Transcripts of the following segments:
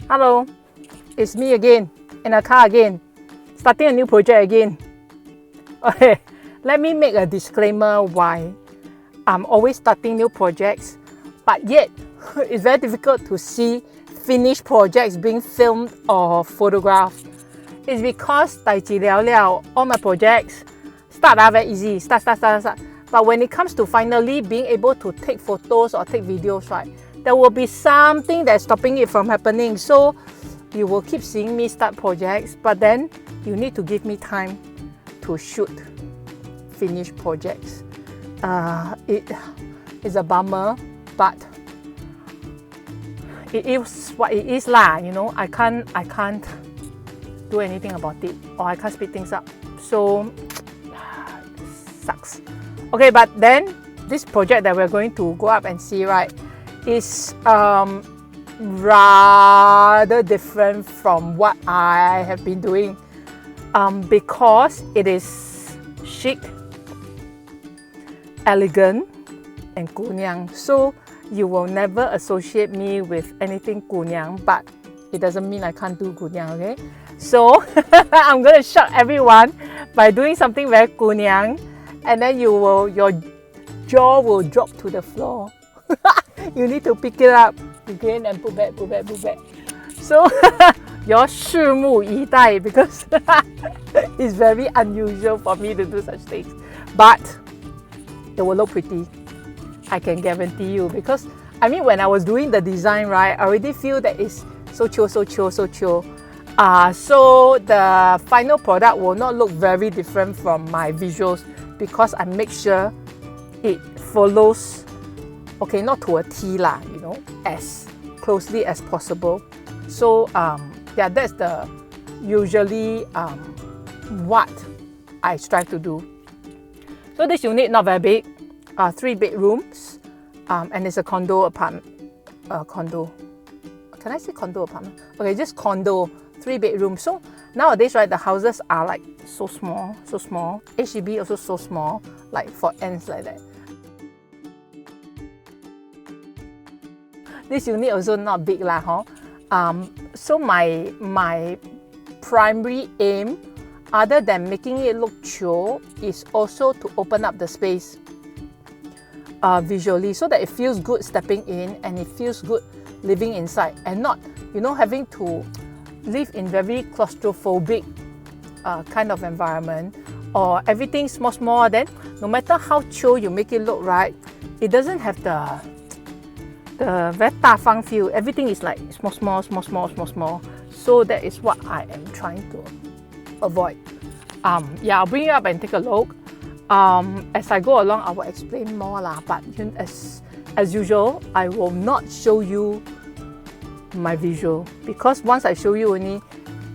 Hello, it's me again, in a car again, starting a new project again. Okay, let me make a disclaimer why I'm always starting new projects, but yet it's very difficult to see finished projects being filmed or photographed. It's because 代志了了, all my projects start very easy, start. But when it comes to finally being able to take photos or take videos, right, there will be something that's stopping it from happening. So you will keep seeing me start projects, but then you need to give me time to shoot finished projects. It is a bummer, but it is what it is lah. You know, I can't do anything about it, or I can't speed things up. So sucks. Okay, but then this project that we're going to go up and see, right, is rather different from what I have been doing, because it is chic, elegant, and niang. So you will never associate me with anything niang, but it doesn't mean I can't do niang, okay? So I'm going to shock everyone by doing something very niang, and then your jaw will drop to the floor. You need to pick it up again and put back. So your 拭目以待, because it's very unusual for me to do such things. But it will look pretty, I can guarantee you. Because I mean, when I was doing the design, right, I already feel that it's so chill. So the final product will not look very different from my visuals, because I make sure it follows, okay, not to a T lah, you know, as closely as possible. So yeah, that's the usually what I strive to do. So this unit not very big, 3 bedrooms, and it's a condo apartment. Condo. Can I say condo apartment? Okay, just condo, 3 bedrooms. So nowadays, right, the houses are like so small. HDB also so small, like for ends like that. This unit also not big lah, huh? So my primary aim, other than making it look chill, is also to open up the space visually, so that it feels good stepping in and it feels good living inside, and not, you know, having to live in very claustrophobic kind of environment, or everything small. Then no matter how chill you make it look, right, it doesn't have the very 大方 feel. Everything is like small. So that is what I am trying to avoid. Yeah, I'll bring you up and take a look. As I go along, I will explain more lah. But as usual, I will not show you my visual, because once I show you only,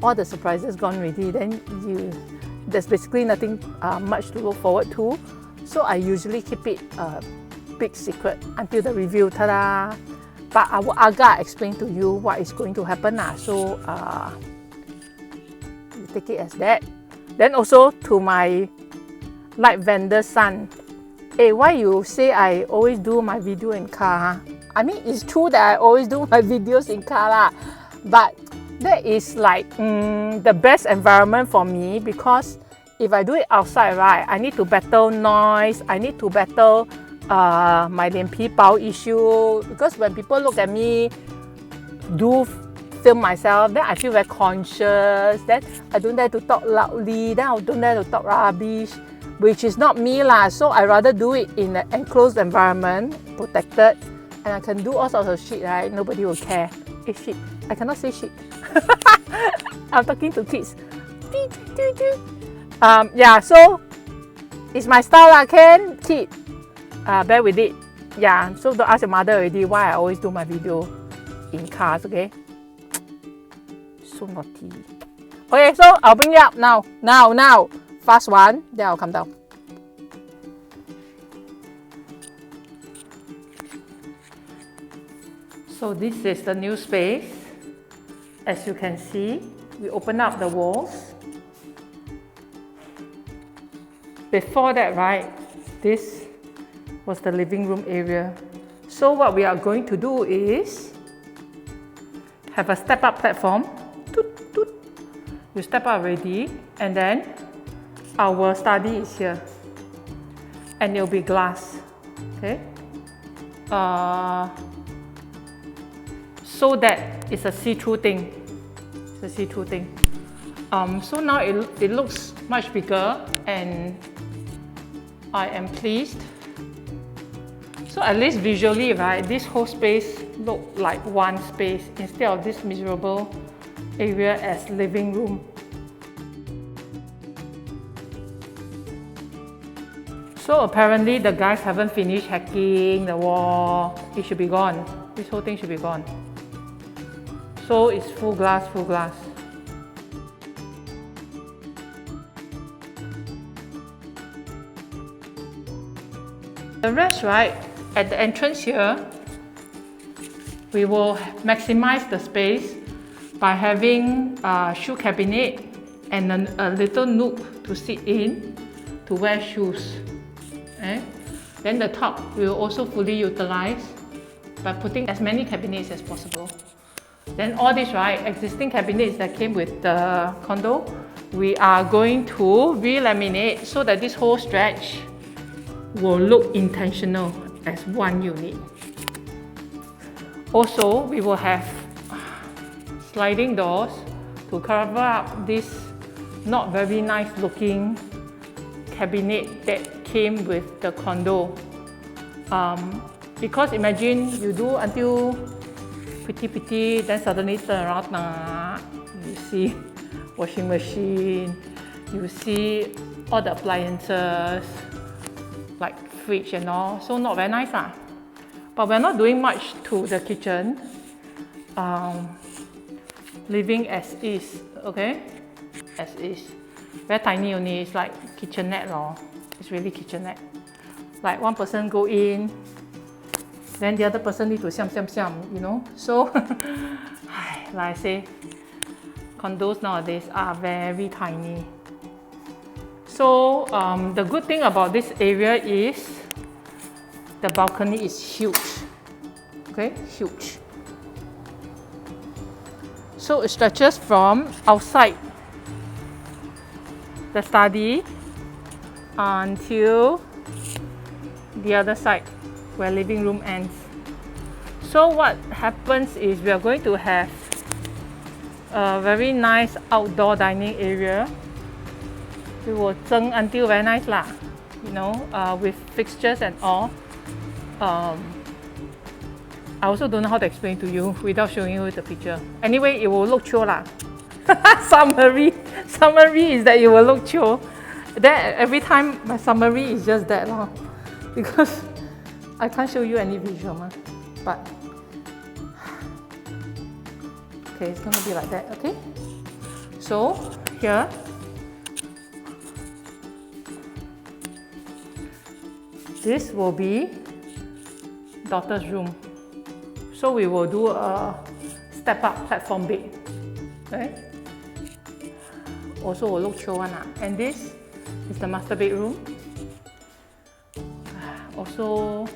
all the surprises gone already. Then there's basically nothing much to look forward to. So I usually keep it big secret until the review, ta-da! But I will explain to you what is going to happen. So you take it as that. Then also to my light vendor son, hey, why you say I always do my video in car? I mean, it's true that I always do my videos in car lah, but that is like the best environment for me, because if I do it outside, right, I need to battle noise, I need to battle my 脸皮薄 issue, because when people look at me do film myself, then I feel very conscious, then I don't dare to talk loudly, then I don't dare to talk rubbish, which is not me lah. So I rather do it in an enclosed environment, protected, and I can do all sorts of shit, right? Nobody will care. Hey, shit, I cannot say shit. I'm talking to kids. Yeah, so it's my style lah, Ken, kid. Bear with it. Yeah, so don't ask your mother already why I always do my video in cars, okay? So naughty. Okay, so I'll bring you up now. Fast one, then I'll come down. So this is the new space. As you can see, we open up the walls. Before that, right, this was the living room area. So what we are going to do is have a step-up platform. Toot, toot. You step up already, and then our study is here, and it'll be glass. Okay. So that it's a see-through thing. It's a see-through thing. So now it looks much bigger, and I am pleased. So at least visually, right, this whole space looked like one space instead of this miserable area as living room. So apparently the guys haven't finished hacking the wall. It should be gone. This whole thing should be gone. So it's full glass, full glass. The rest, right, at the entrance here, we will maximize the space by having a shoe cabinet and a little nook to sit in to wear shoes. Okay? Then the top we will also fully utilize by putting as many cabinets as possible. Then all these, right, existing cabinets that came with the condo, we are going to re-laminate so that this whole stretch will look intentional as one unit. Also, we will have sliding doors to cover up this not very nice looking cabinet that came with the condo. Because imagine you do until pretty, then suddenly turn around, you see washing machine, you see all the appliances, like fridge and all, so not very nice. But we're not doing much to the kitchen. Living as is, okay? As is. Very tiny only, it's like kitchenette lor. It's really kitchenette. Like one person go in, then the other person need to siam, you know? So, like I say, condos nowadays are very tiny. So the good thing about this area is the balcony is huge. Okay, huge. So it stretches from outside the study until the other side where living room ends. So what happens is we are going to have a very nice outdoor dining area. We will zeng until very nice lah, you know, with fixtures and all. I also don't know how to explain to you without showing you the picture. Anyway, it will look chio lah. Summary is that it will look chio. Then every time my summary is just that lah, because I can't show you any visual ma. But okay, it's gonna be like that. Okay. So here. This will be daughter's room. So we will do a step-up platform bed. Okay? Also will look chio one. And this is the master bedroom. Also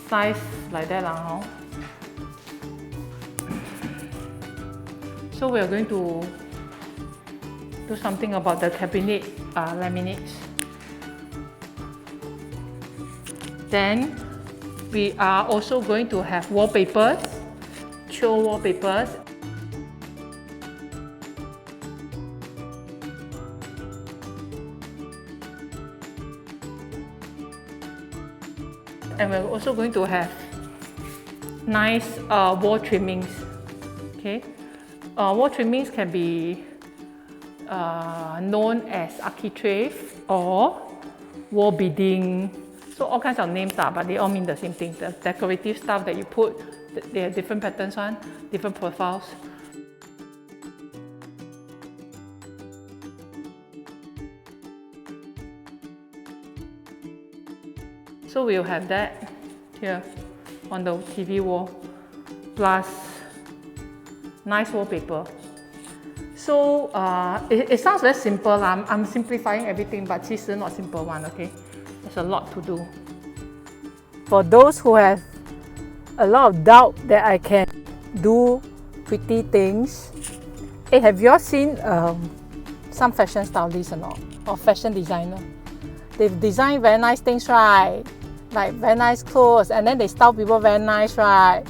size like that lah. So we are going to do something about the cabinet laminates. Then we are also going to have wallpapers, chio wallpapers. And we're also going to have nice wall trimmings. Okay, wall trimmings can be known as Architrave or wall beading. So all kinds of names but they all mean the same thing. The decorative stuff that you put, they have different patterns one, different profiles. So we'll have that here on the TV wall, plus nice wallpaper. So it sounds very simple. I'm simplifying everything, but it's not simple one, okay? There's a lot to do. For those who have a lot of doubt that I can do pretty things. Hey, have you all seen some fashion stylists or not? Or fashion designer? They've designed very nice things, right? Like very nice clothes, and then they style people very nice, right?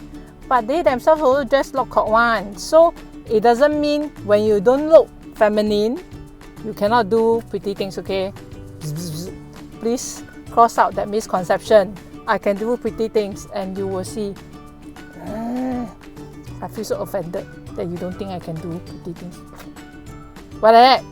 But they themselves also just look hot one. So it doesn't mean when you don't look feminine, you cannot do pretty things, okay? Please cross out that misconception. I can do pretty things, and you will see. I feel so offended that you don't think I can do pretty things. What the heck?